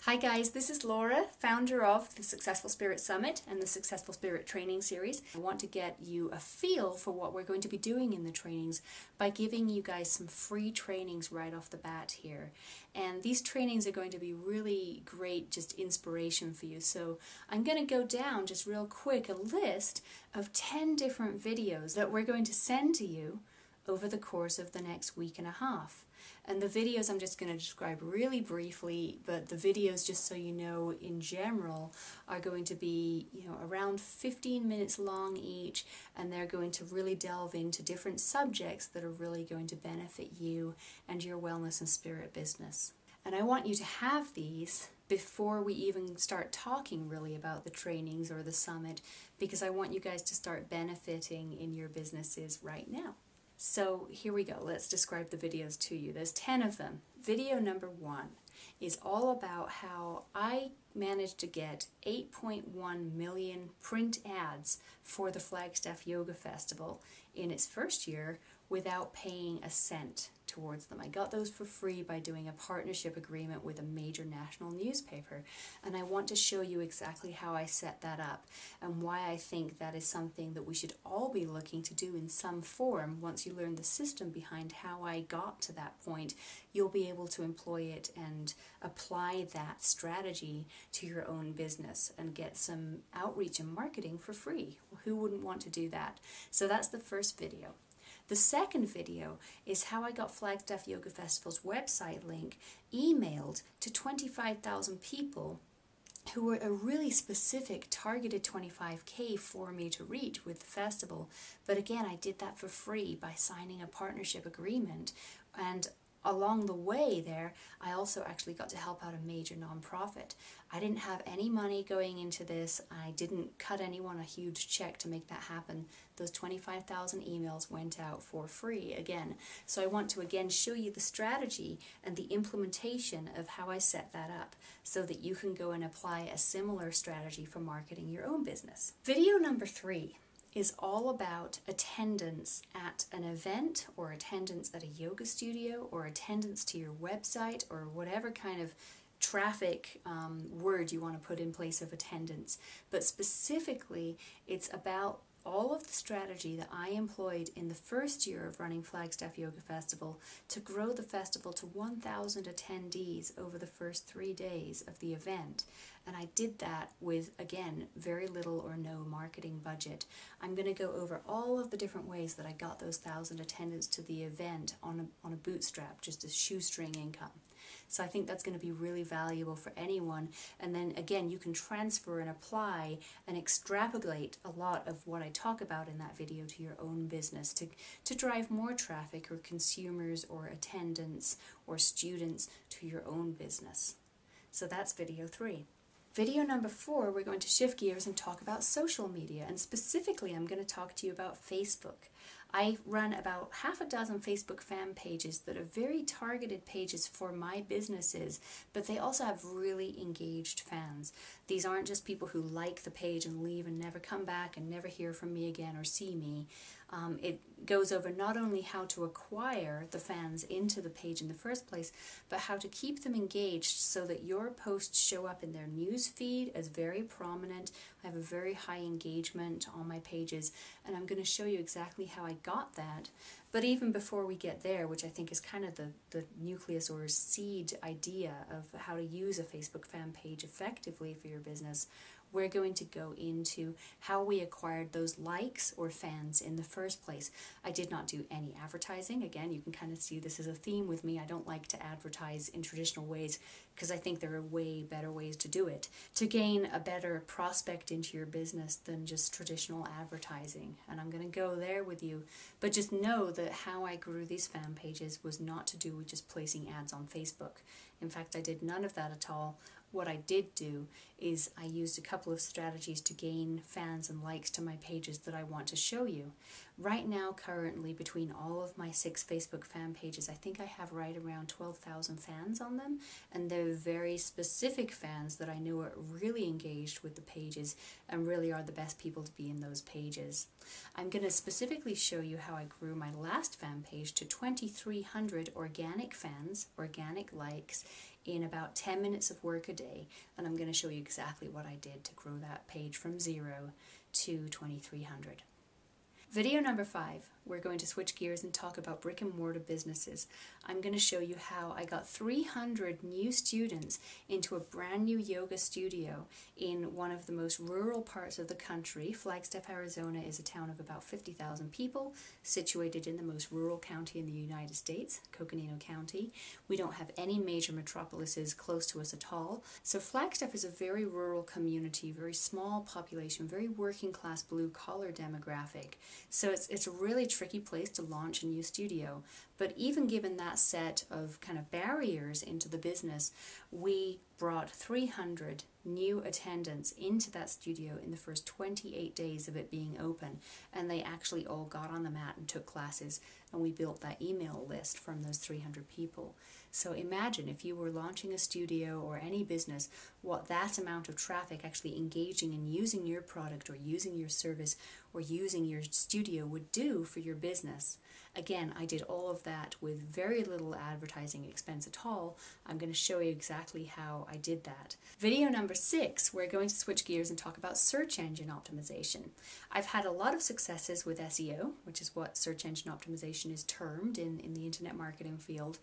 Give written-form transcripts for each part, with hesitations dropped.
Hi guys, this is Laura, founder of the Successful Spirit Summit and the Successful Spirit Training Series. I want to get you a feel for what we're going to be doing in the trainings by giving you guys some free trainings right off the bat here. And these trainings are going to be really great, just inspiration for you. So I'm going to go down just real quick a list of 10 different videos that we're going to send to you over the course of the next week and a half. And the videos I'm just going to describe really briefly, but the videos, just so you know, in general, are going to be, around 15 minutes long each, and they're going to really delve into different subjects that are really going to benefit you and your wellness and spirit business. And I want you to have these before we even start talking really about the trainings or the summit, because I want you guys to start benefiting in your businesses right now. So here we go. Let's describe the videos to you. There's 10 of them. Video number 1 is all about how I managed to get 8.1 million print ads for the Flagstaff Yoga Festival in its first year without paying a cent towards them. I got those for free by doing a partnership agreement with a major national newspaper, and I want to show you exactly how I set that up and why I think that is something that we should all be looking to do in some form. Once you learn the system behind how I got to that point, you'll be able to employ it and apply that strategy to your own business and get some outreach and marketing for free. Well, who wouldn't want to do that? So that's the first video. The second video is how I got Flagstaff Yoga Festival's website link emailed to 25,000 people who were a really specific targeted 25K for me to reach with the festival. But again, I did that for free by signing a partnership agreement, and along the way there, I also actually got to help out a major nonprofit. I didn't have any money going into this. I didn't cut anyone a huge check to make that happen. Those 25,000 emails went out for free again. So I want to again show you the strategy and the implementation of how I set that up so that you can go and apply a similar strategy for marketing your own business. Video number 3 is all about attendance at an event or attendance at a yoga studio or attendance to your website or whatever kind of traffic word you want to put in place of attendance. But specifically, it's about all of the strategy that I employed in the first year of running Flagstaff Yoga Festival to grow the festival to 1,000 attendees over the first 3 days of the event. And I did that with, again, very little or no marketing budget. I'm going to go over all of the different ways that I got those 1,000 attendants to the event on a bootstrap, just a shoestring income. So I think that's going to be really valuable for anyone. And then again, you can transfer and apply and extrapolate a lot of what I talk about in that video to your own business to drive more traffic or consumers or attendants or students to your own business. So that's video 3. Video number 4, we're going to shift gears and talk about social media, and specifically I'm going to talk to you about Facebook. I run about half a dozen Facebook fan pages that are very targeted pages for my businesses, but they also have really engaged fans. These aren't just people who like the page and leave and never come back and never hear from me again or see me. It goes over not only how to acquire the fans into the page in the first place, but how to keep them engaged so that your posts show up in their news feed as very prominent. I have a very high engagement on my pages, and I'm going to show you exactly how I got that. But even before we get there, which I think is kind of the nucleus or seed idea of how to use a Facebook fan page effectively for your business, we're going to go into how we acquired those likes or fans in the first place. I did not do any advertising. Again, you can kind of see this is a theme with me. I don't like to advertise in traditional ways because I think there are way better ways to do it, to gain a better prospect into your business than just traditional advertising. And I'm going to go there with you. But just know that how I grew these fan pages was not to do with just placing ads on Facebook. In fact, I did none of that at all. What I did do is I used a couple of strategies to gain fans and likes to my pages that I want to show you. Right now, currently, between all of my 6 Facebook fan pages, I think I have right around 12,000 fans on them, and they're very specific fans that I know are really engaged with the pages and really are the best people to be in those pages. I'm going to specifically show you how I grew my last fan page to 2,300 organic fans, organic likes, in about 10 minutes of work a day, and I'm going to show you exactly what I did to grow that page from 0 to 2,300. Video number 5, we're going to switch gears and talk about brick and mortar businesses. I'm going to show you how I got 300 new students into a brand new yoga studio in one of the most rural parts of the country. Flagstaff, Arizona is a town of about 50,000 people, situated in the most rural county in the United States, Coconino County. We don't have any major metropolises close to us at all. So Flagstaff is a very rural community, very small population, very working class blue collar demographic. So it's a really tricky place to launch a new studio. But even given that set of kind of barriers into the business, we brought 300 new attendants into that studio in the first 28 days of it being open, and they actually all got on the mat and took classes, and we built that email list from those 300 people. So imagine if you were launching a studio or any business, what that amount of traffic actually engaging and using your product or using your service or using your studio would do for your business. Again, I did all of that with very little advertising expense at all. I'm going to show you exactly how I did that. Video number 6, we're going to switch gears and talk about search engine optimization. I've had a lot of successes with SEO, which is what search engine optimization is termed in the internet marketing field.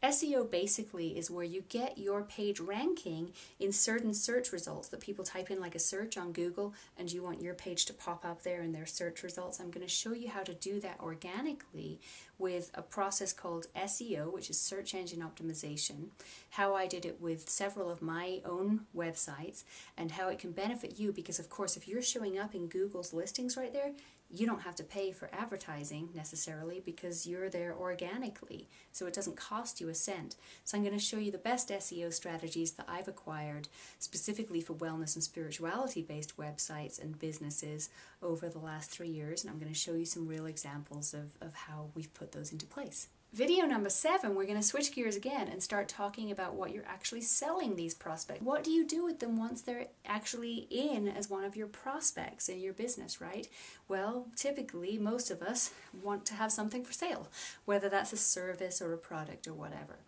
SEO basically is where you get your page ranking in certain search results that people type in, like a search on Google, and you want your page to pop up there in their search results. I'm going to show you how to do that organically with a process called SEO, which is search engine optimization, how I did it with several of my own websites, and how it can benefit you, because of course if you're showing up in Google's listings right there, you don't have to pay for advertising necessarily because you're there organically, so it doesn't cost you a cent. So I'm going to show you the best SEO strategies that I've acquired specifically for wellness and spirituality based websites and businesses over the last 3 years, and I'm going to show you some real examples of how we've put those into place. Video number 7, we're going to switch gears again and start talking about what you're actually selling these prospects. What do you do with them once they're actually in as one of your prospects in your business, right? Well, typically most of us want to have something for sale, whether that's a service or a product or whatever.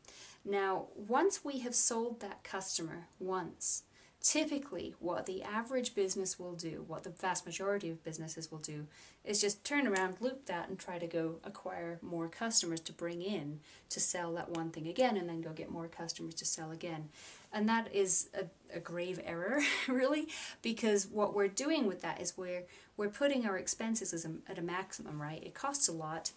Now, once we have sold that customer once, typically what the average business will do, what the vast majority of businesses will do, is just turn around, loop that, and try to go acquire more customers to bring in to sell that one thing again, and then go get more customers to sell again. And that is a grave error, really, because what we're doing with that is we're putting our expenses at a maximum, right? It costs a lot,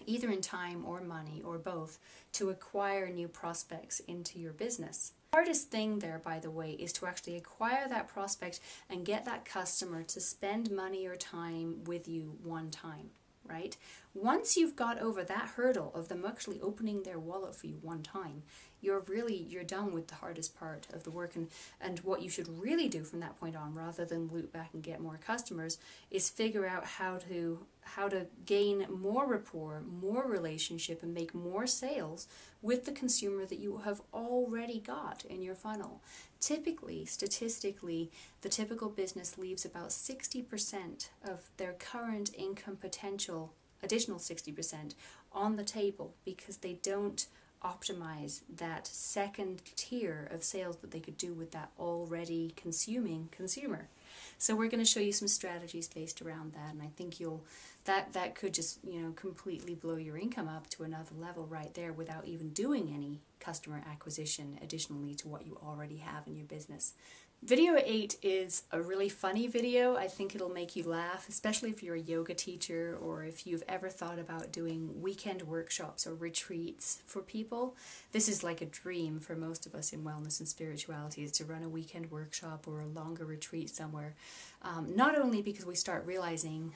either in time or money or both, to acquire new prospects into your business. The hardest thing there, by the way, is to actually acquire that prospect and get that customer to spend money or time with you one time, right? Once you've got over that hurdle of them actually opening their wallet for you one time, you're done with the hardest part of the work. And what you should really do from that point on, rather than loop back and get more customers, is figure out how to gain more rapport, more relationship, and make more sales with the consumer that you have already got in your funnel. Typically, statistically, the typical business leaves about 60% of their current income potential, additional 60%, on the table because they don't optimize that second tier of sales that they could do with that already consuming consumer. So we're going to show you some strategies based around that, and I think that could just completely blow your income up to another level right there without even doing any customer acquisition additionally to what you already have in your business. Video 8 is a really funny video. I think it'll make you laugh, especially if you're a yoga teacher or if you've ever thought about doing weekend workshops or retreats for people. This is like a dream for most of us in wellness and spirituality, is to run a weekend workshop or a longer retreat somewhere. Not only because we start realizing,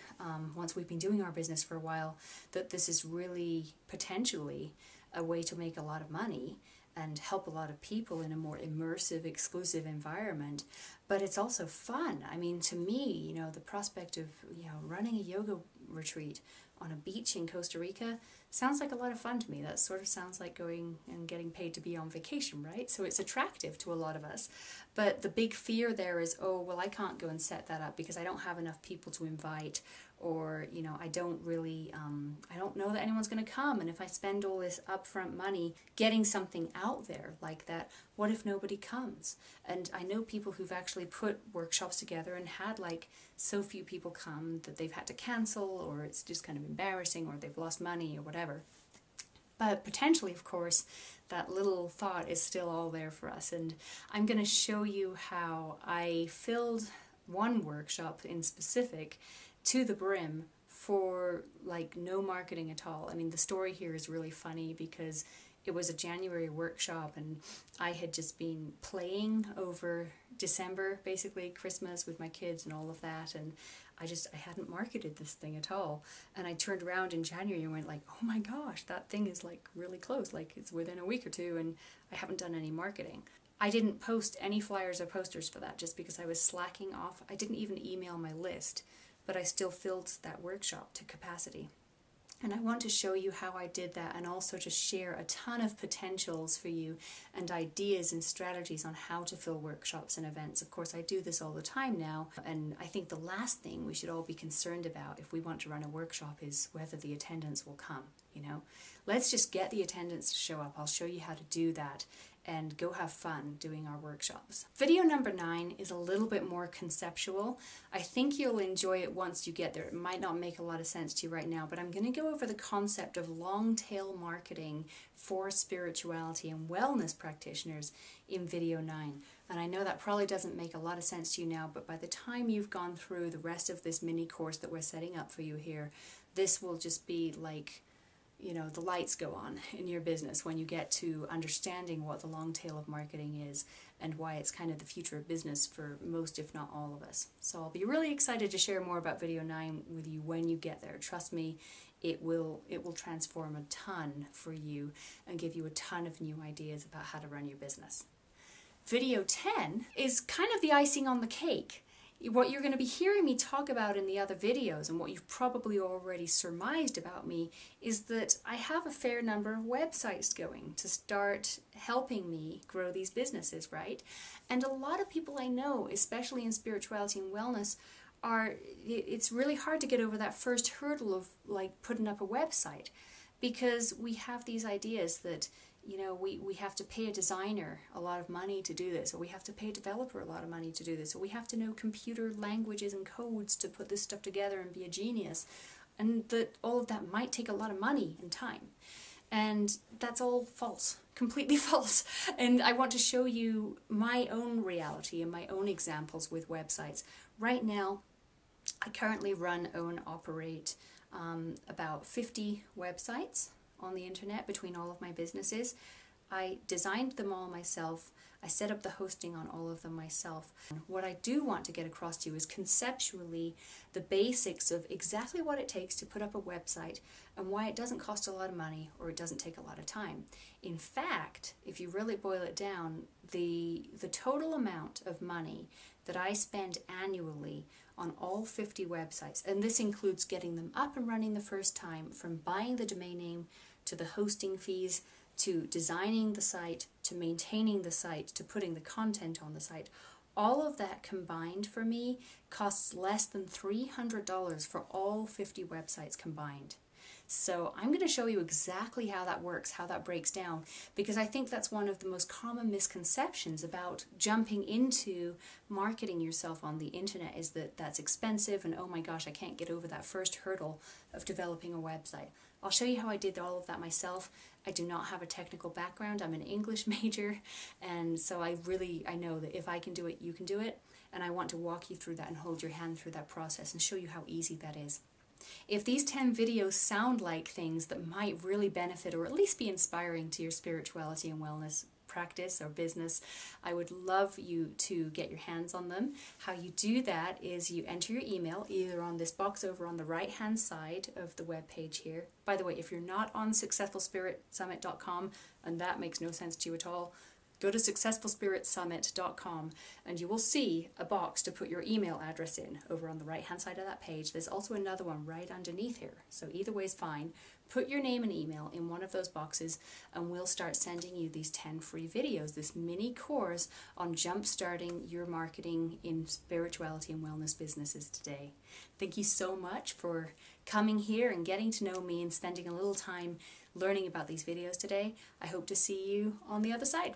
once we've been doing our business for a while, that this is really potentially a way to make a lot of money and help a lot of people in a more immersive, exclusive environment, but it's also fun. I mean, to me, the prospect of running a yoga retreat on a beach in Costa Rica sounds like a lot of fun to me. That sort of sounds like going and getting paid to be on vacation, right? So it's attractive to a lot of us. But the big fear there is, oh, well, I can't go and set that up because I don't have enough people to invite, or, you know, I don't really, I don't know that anyone's going to come, and if I spend all this upfront money getting something out there like that, what if nobody comes? And I know people who've actually put workshops together and had like so few people come that they've had to cancel, or it's just kind of embarrassing, or they've lost money or whatever. But potentially, of course, that little thought is still all there for us. And I'm going to show you how I filled one workshop in specific to the brim for like no marketing at all. I mean, the story here is really funny because it was a January workshop and I had just been playing over December, basically Christmas with my kids and all of that, and I hadn't marketed this thing at all. And I turned around in January and went like, oh my gosh, that thing is like really close, like it's within a week or two, and I haven't done any marketing. I didn't post any flyers or posters for that just because I was slacking off. I didn't even email my list, but I still filled that workshop to capacity. And I want to show you how I did that, and also to share a ton of potentials for you and ideas and strategies on how to fill workshops and events. Of course, I do this all the time now, and I think the last thing we should all be concerned about if we want to run a workshop is whether the attendance will come, you know. Let's just get the attendance to show up. I'll show you how to do that and go have fun doing our workshops. Video number 9 is a little bit more conceptual. I think you'll enjoy it once you get there. It might not make a lot of sense to you right now, but I'm going to go over the concept of long tail marketing for spirituality and wellness practitioners in video 9. And I know that probably doesn't make a lot of sense to you now, but by the time you've gone through the rest of this mini course that we're setting up for you here, this will just be like, you know, the lights go on in your business when you get to understanding what the long tail of marketing is and why it's kind of the future of business for most, if not all of us. So I'll be really excited to share more about video 9 with you when you get there. Trust me, it will transform a ton for you and give you a ton of new ideas about how to run your business. Video 10 is kind of the icing on the cake. What you're going to be hearing me talk about in the other videos, and what you've probably already surmised about me, is that I have a fair number of websites going to start helping me grow these businesses, right? And a lot of people I know, especially in spirituality and wellness, it's really hard to get over that first hurdle of like putting up a website, because we have these ideas that, you know, we have to pay a designer a lot of money to do this, or we have to pay a developer a lot of money to do this, or we have to know computer languages and codes to put this stuff together and be a genius, and that all of that might take a lot of money and time. And that's all false, completely false. And I want to show you my own reality and my own examples with websites. Right now, I currently run, own, operate about 50 websites on the internet between all of my businesses. I designed them all myself. I set up the hosting on all of them myself. What I do want to get across to you is conceptually the basics of exactly what it takes to put up a website and why it doesn't cost a lot of money or it doesn't take a lot of time. In fact, if you really boil it down, the total amount of money that I spend annually on all 50 websites, and this includes getting them up and running the first time, from buying the domain name to the hosting fees, to designing the site, to maintaining the site, to putting the content on the site. All of that combined for me costs less than $300 for all 50 websites combined. So I'm going to show you exactly how that works, how that breaks down, because I think that's one of the most common misconceptions about jumping into marketing yourself on the internet, is that that's expensive and oh my gosh, I can't get over that first hurdle of developing a website. I'll show you how I did all of that myself. I do not have a technical background. I'm an English major, and so I know that if I can do it, you can do it, and I want to walk you through that and hold your hand through that process and show you how easy that is. If these 10 videos sound like things that might really benefit or at least be inspiring to your spirituality and wellness practice or business, I would love you to get your hands on them. How you do that is you enter your email either on this box over on the right hand side of the web page here. By the way, if you're not on successfulspiritsummit.com and that makes no sense to you at all, go to successfulspiritsummit.com and you will see a box to put your email address in over on the right hand side of that page. There's also another one right underneath here, so either way is fine. Put your name and email in one of those boxes and we'll start sending you these 10 free videos, this mini course on jump-starting your marketing in spirituality and wellness businesses today. Thank you so much for coming here and getting to know me and spending a little time learning about these videos today. I hope to see you on the other side.